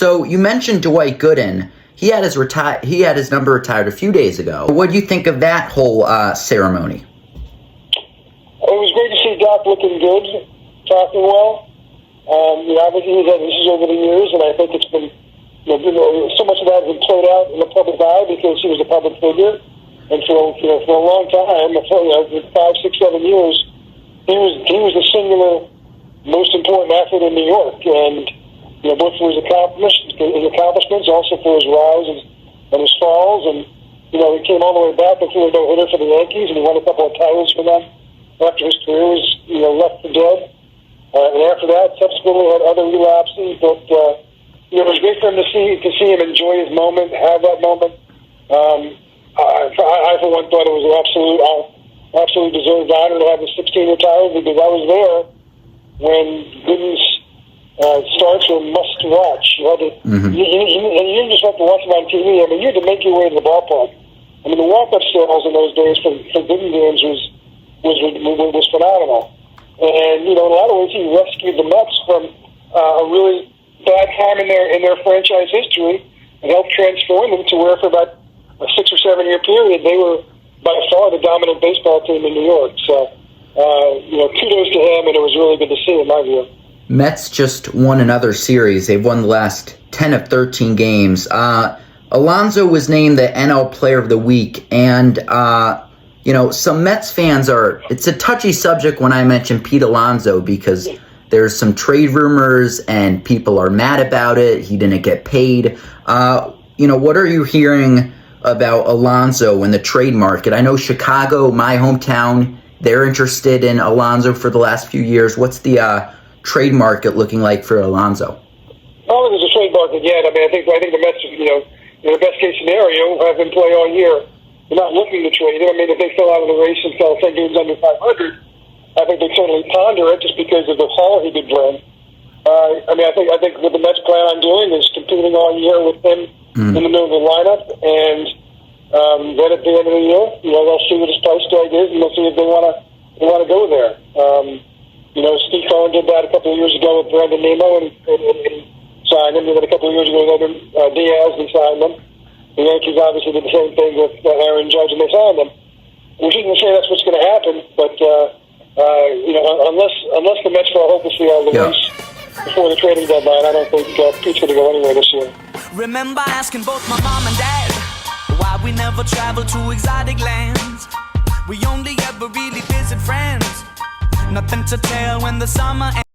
So you mentioned Dwight Gooden. He had his number retired a few days ago. What do you think of that whole ceremony? It was great to see Doc looking good, talking well. Obviously he's had issues over the years, and I think it's been, so much of that has been played out in the public eye because he was a public figure. And for a long time, for 5, 6, 7 years, he was the singular most important athlete in New York, and both for his accomplishments, also for his rise and his falls, and he came all the way back before a no-hitter for the Yankees, and he won a couple of titles for them after his career was left for dead. And after that, subsequently had other relapses, but it was great for him to see him enjoy his moment, have that moment. I for one thought it was an absolute deserved honor to have the 16 retired, because I was there when Gooden's starts were must watch. You had to, and you didn't just have to watch them on TV. I mean, you had to make your way to the ballpark. I mean, the walk-up sales in those days for Gooden games was phenomenal. And in a lot of ways, he rescued the Mets from a really bad time in their franchise history and helped transform them to where, for about a 6 or 7 year period, they were by far the dominant baseball team in New York. So, kudos to him, and it was really good to see, in my view. Mets just won another series. They've won the last 10 of 13 games. Alonso was named the NL Player of the Week, and some Mets fans it's a touchy subject when I mention Pete Alonso, because there's some trade rumors and people are mad about it. He didn't get paid. What are you hearing about Alonso in the trade market? I know Chicago, my hometown, they're interested in Alonso for the last few years. What's the trade market looking like for Alonso? I don't think there's a trade market yet. I mean, I think the Mets, in the best case scenario, have him play all year. They're not looking to trade him. I mean, if they fill out of the race and sell 10 games under 500, I think they'd certainly ponder it just because of the haul he could bring. I think what the Mets plan on doing is competing all year with him in the middle of the lineup, and then at the end of the year, they'll see what his price tag is, and they'll see if they want to go there. Steve Cohen did that a couple of years ago with Brandon Nemo and signed him. And then a couple of years ago with Diaz and signed him. The Yankees obviously did the same thing with Aaron Judge, and they signed him. We shouldn't say that's what's going to happen, but unless the Mets fall hopelessly out of the race before the trading deadline, I don't think Pete's going to go anywhere this year. Remember asking both my mom and dad why we never travel to exotic lands. We only ever really visit friends. Nothing to tell when the summer ends.